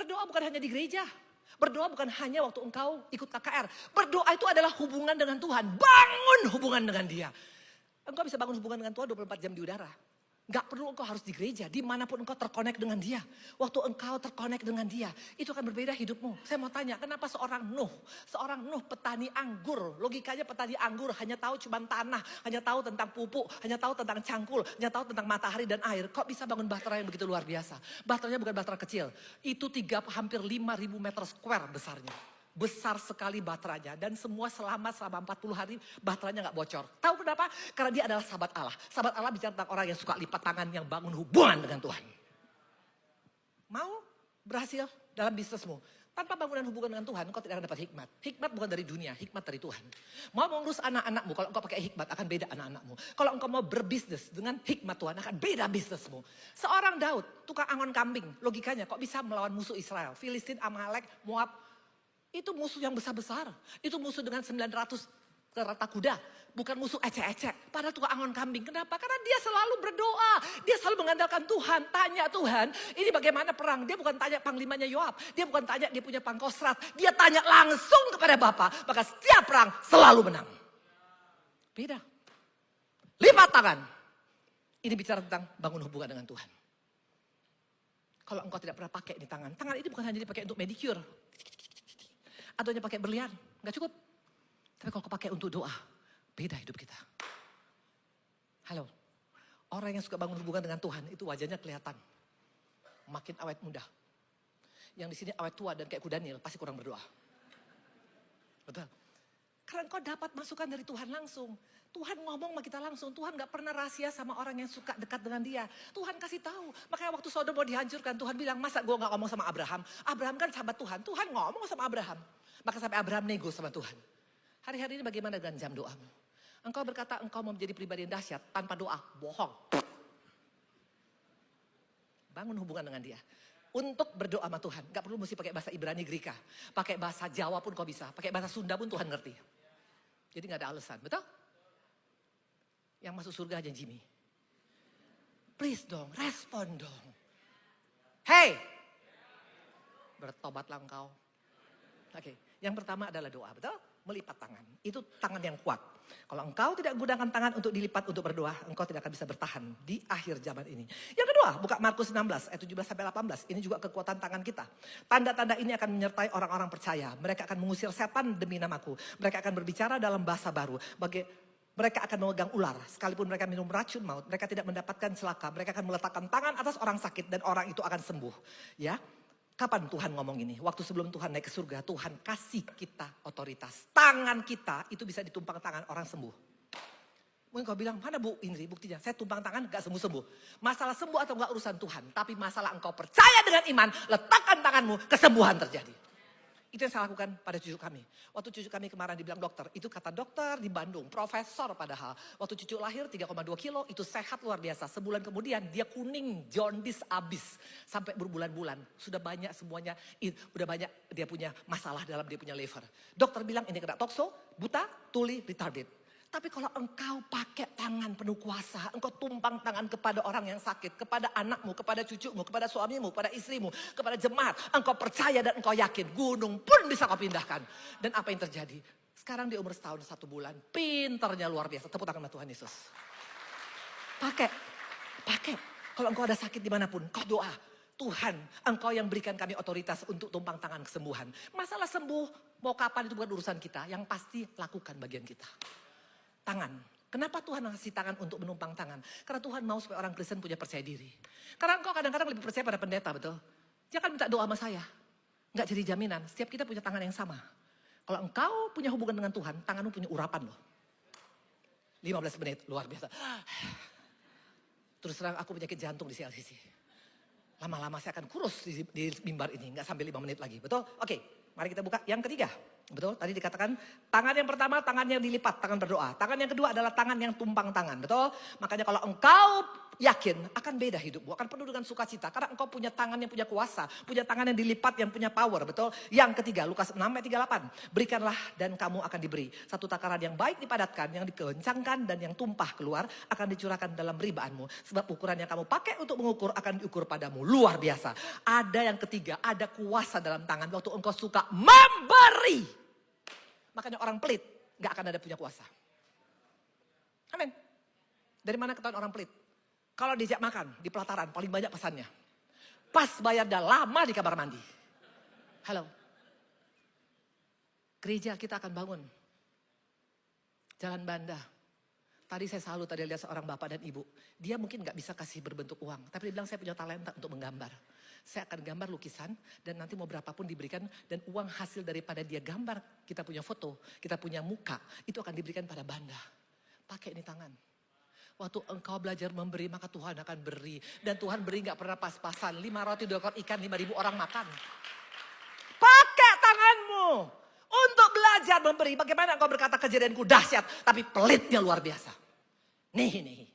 Berdoa bukan hanya di gereja. Berdoa bukan hanya waktu engkau ikut KKR. Berdoa itu adalah hubungan dengan Tuhan. Bangun hubungan dengan Dia. Engkau bisa bangun hubungan dengan Tuhan 24 jam di udara. Gak perlu engkau harus di gereja, dimanapun engkau terkonek dengan Dia. Waktu engkau terkonek dengan Dia, itu akan berbeda hidupmu. Saya mau tanya, kenapa seorang Nuh petani anggur, logikanya petani anggur hanya tahu cuma tanah, hanya tahu tentang pupuk, hanya tahu tentang cangkul, hanya tahu tentang matahari dan air. Kok bisa bangun bahtera yang begitu luar biasa? Bahteranya bukan bahtera kecil, itu hampir 5.000 meter square besarnya. Besar sekali baterainya dan semua selama 40 hari baterainya gak bocor. Tahu kenapa? Karena dia adalah sahabat Allah. Sahabat Allah bicara tentang orang yang suka lipat tangan, yang bangun hubungan dengan Tuhan. Mau berhasil dalam bisnismu? Tanpa bangunan hubungan dengan Tuhan, engkau tidak akan dapat hikmat. Hikmat bukan dari dunia, hikmat dari Tuhan. Mau mengurus anak-anakmu, kalau engkau pakai hikmat akan beda anak-anakmu. Kalau engkau mau berbisnis dengan hikmat Tuhan akan beda bisnismu. Seorang Daud, tukang angon kambing, logikanya kok bisa melawan musuh Israel, Filistin, Amalek, Moab. Itu musuh yang besar-besar. Itu musuh dengan 900 kereta kuda. Bukan musuh ecek-ecek. Padahal tukang angon kambing. Kenapa? Karena dia selalu berdoa. Dia selalu mengandalkan Tuhan. Tanya Tuhan, ini bagaimana perang? Dia bukan tanya panglimanya Yoab. Dia bukan tanya dia punya pangkostrat. Dia tanya langsung kepada Bapa. Maka setiap perang selalu menang. Beda. Lipat tangan. Ini bicara tentang bangun hubungan dengan Tuhan. Kalau engkau tidak pernah pakai ini tangan. Tangan ini bukan hanya dipakai untuk manicure. Atau hanya pakai berlian, gak cukup. Tapi kalau kau pakai untuk doa, beda hidup kita. Halo, orang yang suka bangun hubungan dengan Tuhan itu wajahnya kelihatan. Makin awet muda. Yang di sini awet tua dan kayak kuda Nil, pasti kurang berdoa. Betul. Karena kau dapat masukan dari Tuhan langsung. Tuhan ngomong sama kita langsung. Tuhan gak pernah rahasia sama orang yang suka dekat dengan Dia. Tuhan kasih tahu. Makanya waktu Sodom mau dihancurkan, Tuhan bilang, masa gue gak ngomong sama Abraham? Abraham kan sahabat Tuhan. Tuhan ngomong sama Abraham. Maka sampai Abraham nego sama Tuhan. Hari-hari ini bagaimana dengan jam doamu? Engkau berkata engkau mau menjadi pribadi yang dahsyat tanpa doa. Bohong. Bangun hubungan dengan Dia. Untuk berdoa sama Tuhan. Gak perlu mesti pakai bahasa Ibrani Greka. Pakai bahasa Jawa pun kau bisa. Pakai bahasa Sunda pun Tuhan ngerti. Jadi gak ada alasan. Betul? Yang masuk surga aja Jimmy. Please dong. Respon dong. Hey. Bertobatlah engkau. Oke. Yang pertama adalah doa. Betul? Melipat tangan. Itu tangan yang kuat. Kalau engkau tidak gunakan tangan untuk dilipat untuk berdoa, engkau tidak akan bisa bertahan di akhir zaman ini. Yang kedua, buka Markus 16 ayat 17-18. Ini juga kekuatan tangan kita. Tanda-tanda ini akan menyertai orang-orang percaya. Mereka akan mengusir setan demi namaku. Mereka akan berbicara dalam bahasa baru. Mereka akan memegang ular. Sekalipun mereka minum racun maut, mereka tidak mendapatkan celaka. Mereka akan meletakkan tangan atas orang sakit dan orang itu akan sembuh. Ya. Kapan Tuhan ngomong ini? Waktu sebelum Tuhan naik ke surga, Tuhan kasih kita otoritas. Tangan kita itu bisa ditumpang tangan orang sembuh. Mungkin kau bilang, mana Bu Indri buktinya? Saya tumpang tangan gak sembuh-sembuh. Masalah sembuh atau gak urusan Tuhan. Tapi masalah engkau percaya dengan iman, letakkan tanganmu, kesembuhan terjadi. Itu yang saya lakukan pada cucu kami. Waktu cucu kami kemarin dibilang dokter, itu kata dokter di Bandung, profesor padahal. Waktu cucu lahir 3,2 kilo, itu sehat luar biasa. Sebulan kemudian dia kuning, jaundice abis. Sampai berbulan-bulan. Sudah banyak semuanya, udah banyak dia punya masalah dalam dia punya liver. Dokter bilang ini kena tokso, buta, tuli, retarded. Tapi kalau engkau pakai tangan penuh kuasa, engkau tumpang tangan kepada orang yang sakit, kepada anakmu, kepada cucumu, kepada suamimu, kepada istrimu, kepada jemaat, engkau percaya dan engkau yakin, gunung pun bisa kau pindahkan. Dan apa yang terjadi? Sekarang di umur setahun 1 bulan, pintarnya luar biasa. Tepuk tangan Tuhan Yesus. Pakai. Kalau engkau ada sakit dimanapun, kau doa. Tuhan, engkau yang berikan kami otoritas untuk tumpang tangan kesembuhan. Masalah sembuh, mau kapan itu bukan urusan kita, yang pasti lakukan bagian kita. Tangan. Kenapa Tuhan ngasih tangan untuk menumpang tangan? Karena Tuhan mau supaya orang Kristen punya percaya diri. Karena engkau kadang-kadang lebih percaya pada pendeta, betul? Jangan minta doa sama saya. Enggak jadi jaminan, setiap kita punya tangan yang sama. Kalau engkau punya hubungan dengan Tuhan, tanganmu punya urapan loh. 15 menit, luar biasa. Terus terang aku penyakit jantung di CLCC. Lama-lama saya akan kurus di mimbar ini, enggak sampai 5 menit lagi, betul? Oke. Mari kita buka yang ketiga. Betul, tadi dikatakan tangan yang pertama tangan yang dilipat, tangan berdoa. Tangan yang kedua adalah tangan yang tumpang tangan, betul? Makanya kalau engkau yakin akan beda hidupmu, akan penuh dengan sukacita. Karena engkau punya tangan yang punya kuasa, punya tangan yang dilipat yang punya power, betul? Yang ketiga, Lukas 6 ayat 38. Berikanlah dan kamu akan diberi. Satu takaran yang baik dipadatkan, yang dikencangkan dan yang tumpah keluar akan dicurahkan dalam ribaanmu. Sebab ukuran yang kamu pakai untuk mengukur akan diukur padamu. Luar biasa. Ada yang ketiga, ada kuasa dalam tangan waktu engkau suka memberi. Makanya orang pelit gak akan ada punya kuasa. Amin. Dari mana ketahuan orang pelit? Kalau diajak makan di pelataran paling banyak pesannya. Pas bayar dah lama di kamar mandi. Halo. Gereja kita akan bangun. Jalan Banda. Tadi saya salut tadi lihat seorang bapak dan ibu. Dia mungkin gak bisa kasih berbentuk uang. Tapi dia bilang saya punya talenta untuk menggambar. Saya akan gambar lukisan dan nanti mau berapapun diberikan. Dan uang hasil daripada dia gambar, kita punya foto, kita punya muka. Itu akan diberikan pada Banda. Pakai ini tangan. Waktu engkau belajar memberi maka Tuhan akan beri. Dan Tuhan beri gak pernah pas-pasan. 5 roti 2 ekor ikan 5.000 orang makan. Pakai tanganmu. Untuk belajar memberi. Bagaimana engkau berkata kejadianku dahsyat. Tapi pelitnya luar biasa. Nih.